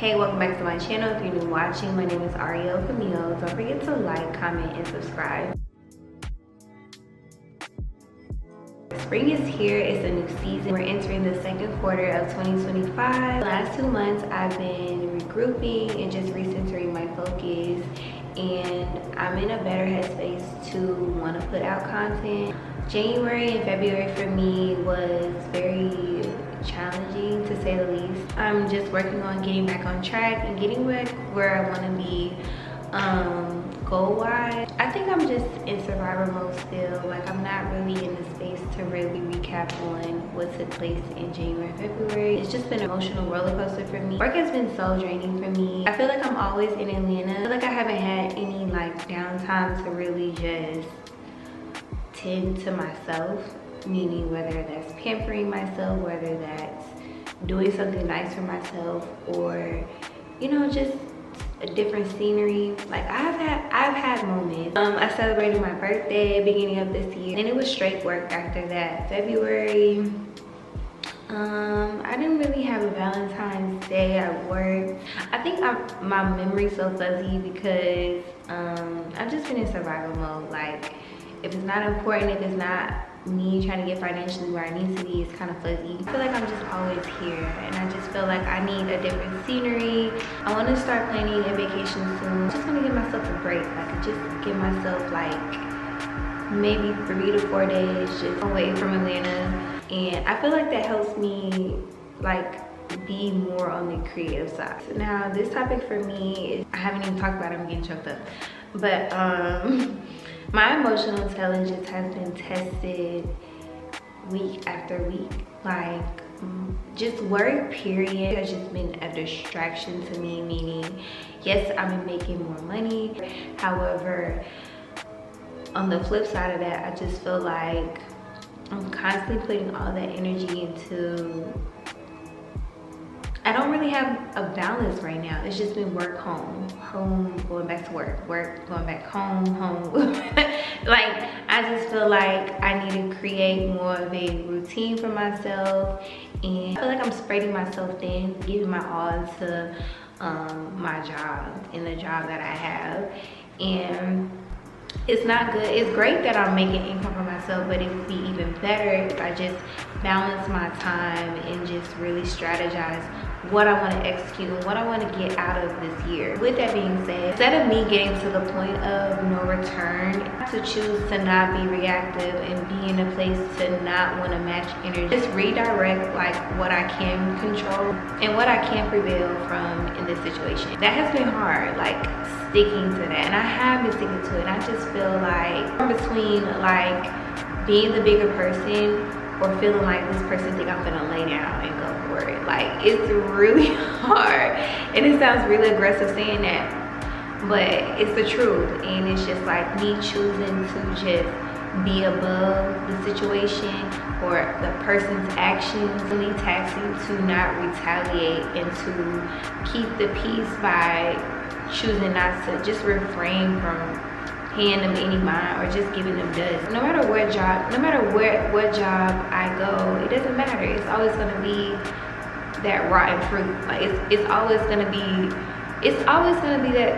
Hey, welcome back to my channel. If you're new watching, my name is Ariel Camille. Don't forget to like, comment, and subscribe. Spring is here, it's a new season. We're entering the second quarter of 2025. The last 2 months I've been regrouping and just recentering my focus, and I'm in a better headspace to want to put out content. January and February for me was very challenging, to say the least. I'm just working on getting back on track and getting back where I want to be goal-wise. I think I'm just in survivor mode still. Like, I'm not really in the space to really recap on what took place in January and February. It's just been an emotional roller coaster for me. Work has been so draining for me. I feel like I'm always in Atlanta. I feel like I haven't had any like downtime to really just tend to myself, meaning whether that's pampering myself, whether that's doing something nice for myself, or just a different scenery. Like, I've had moments. I celebrated my birthday beginning of this year, and it was straight work after that. February, I didn't really have a Valentine's Day at work. I think my memory's so fuzzy because I've just been in survival mode. Like, if it's not important, if it's not me trying to get financially where I need to be, it's kind of fuzzy. I feel like I'm just always here, and I just feel like I need a different scenery. I want to start planning a vacation soon. I just want to give myself a break. Like, just give myself like maybe 3 to 4 days just away from Atlanta, and I feel like that helps me like be more on the creative side. So now this topic for me is, I haven't even talked about it, I'm getting choked up, but my emotional intelligence has been tested week after week. Like, just work period has just been a distraction to me, meaning yes, I'm making more money. However, on the flip side of that, I just feel like I'm constantly putting all that energy into, I don't really have a balance right now. It's just been work, home, home, going back to work, work, going back home, home. Like, I just feel like I need to create more of a routine for myself, and I feel like I'm spreading myself thin, giving my all to my job and the job that I have, and it's not good. It's great that I'm making income for myself, but it would be even better if I just balance my time and just really strategize what I want to execute and what I want to get out of this year. With that being said, instead of me getting to the point of no return, I have to choose to not be reactive and be in a place to not want to match energy. Just redirect like what I can control and what I can prevail from in this situation. That has been hard, like sticking to that, and I have been sticking to it. And I just feel like I'm between like being the bigger person or feeling like this person think I'm gonna lay down and go for it. Like, it's really hard, and it sounds really aggressive saying that, but it's the truth. And it's just like me choosing to just be above the situation or the person's actions, really taxing to not retaliate and to keep the peace by choosing not to, just refrain from paying them any mind or just giving them dust. No matter what job, no matter what job I go, it doesn't matter. It's always gonna be that rotten fruit. Like, it's always gonna be that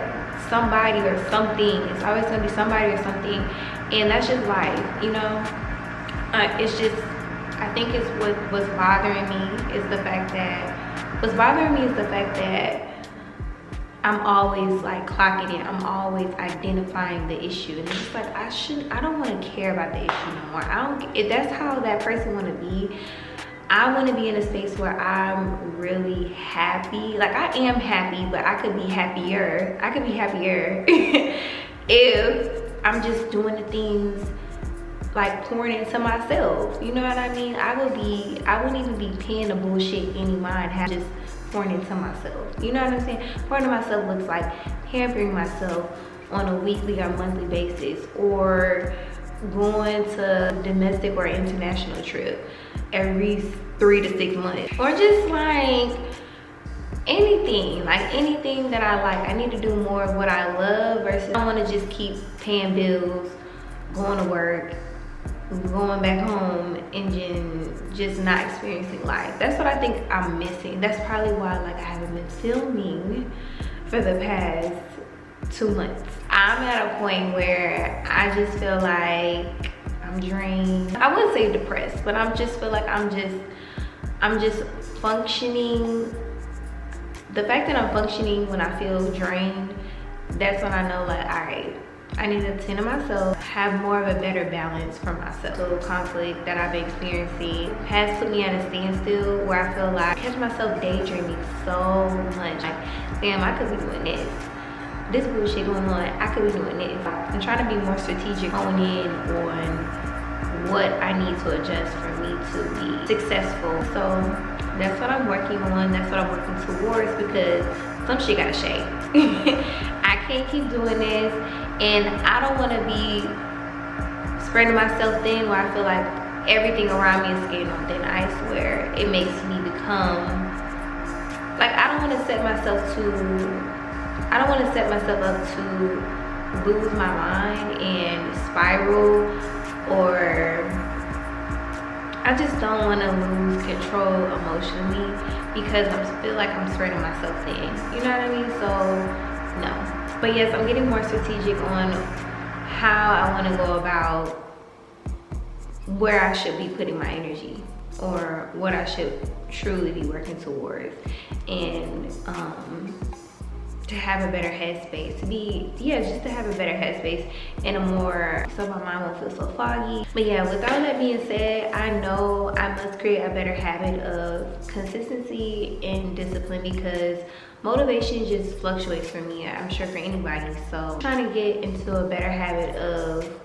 somebody or something. It's always gonna be somebody or something, and that's just life, it's just, I think it's what's bothering me is the fact that I'm always like clocking in. I'm always identifying the issue, and it's just like I don't want to care about the issue no more. If that's how that person want to be, I want to be in a space where I'm really happy. Like, I am happy, but I could be happier. I could be happier if I'm just doing the things like pouring into myself. You know what I mean? I wouldn't even be paying the bullshit any mind. Just pouring into myself. You know what I'm saying? Pouring into myself looks like pampering myself on a weekly or monthly basis, or going to a domestic or international trip every 3 to 6 months, or just like anything that I like. I need to do more of what I love versus I want to just keep paying bills, going to work, going back home and just not experiencing life. That's what I think I'm missing. That's probably why like I haven't been filming for the past 2 months. I'm at a point where I just feel like I'm drained. I wouldn't say depressed, but I just feel like I'm just functioning. The fact that I'm functioning when I feel drained, that's when I know like, all right, I need to attend to myself, have more of a better balance for myself. So conflict that I've been experiencing has put me at a standstill where I feel like I catch myself daydreaming so much. Like, damn, I could be doing this bullshit going on, I could be doing this. I'm trying to be more strategic, hone in on what I need to adjust for me to be successful. So that's what I'm working on, that's what I'm working towards, because some shit gotta shake. I can't keep doing this, and I don't wanna be spreading myself thin where I feel like everything around me is getting on thin ice, where it makes me become, like I don't wanna set myself up to lose my mind and spiral, or I just don't want to lose control emotionally because I feel like I'm spreading myself thin. You know what I mean? So, no. But yes, I'm getting more strategic on how I want to go about where I should be putting my energy, or what I should truly be working towards. And to have a better headspace, just to have a better headspace and a more, so my mind won't feel so foggy. But yeah, with all that being said, I know I must create a better habit of consistency and discipline, because motivation just fluctuates for me, I'm sure for anybody. So I'm trying to get into a better habit of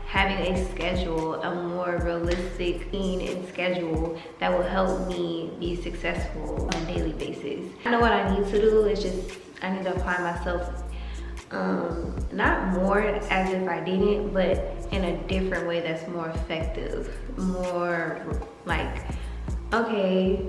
having a schedule, a more realistic and schedule that will help me be successful on a daily basis. I know what I need to do is just, I need to apply myself, not more as if I didn't, but in a different way that's more effective, more like, okay,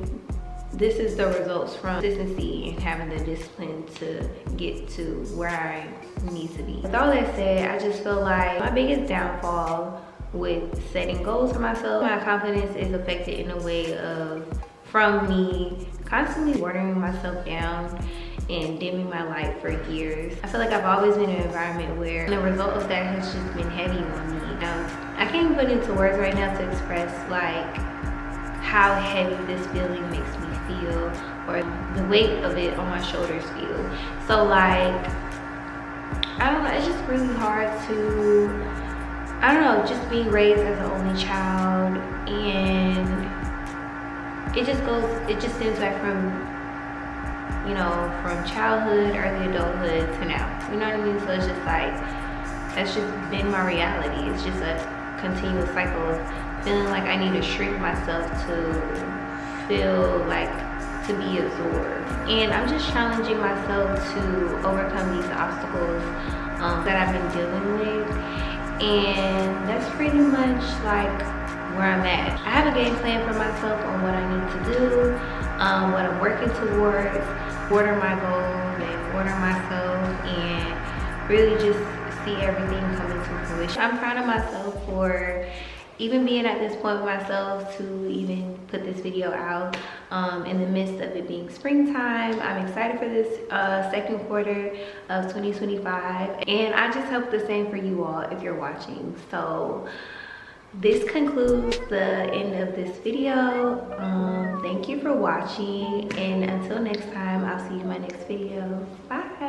this is the results from consistency and having the discipline to get to where I need to be. With all that said, I just feel like my biggest downfall with setting goals for myself, my confidence is affected in a way of, from me constantly watering myself down and dimming my light for years. I feel like I've always been in an environment where the result of that has just been heavy on me. Now, I can't put into words right now to express like how heavy this feeling makes me feel, or the weight of it on my shoulders feel. So like, I don't know, it's just really hard to, I don't know, just being raised as an only child, and it just seems like from, you know, from childhood, early adulthood to now, you know what I mean? So it's just like, that's just been my reality. It's just a continuous cycle of feeling like I need to shrink myself to feel like to be absorbed. And I'm just challenging myself to overcome these obstacles that I've been dealing with. And that's pretty much like where I'm at. I have a game plan for myself on what I need to do, what I'm working towards, order my goals and order myself, and really just see everything come into fruition. I'm proud of myself for even being at this point with myself to even put this video out in the midst of it being springtime. I'm excited for this second quarter of 2025, and I just hope the same for you all if you're watching. So this concludes the end of this video. Thank you for watching, and until next time, I'll see you in my next video. Bye.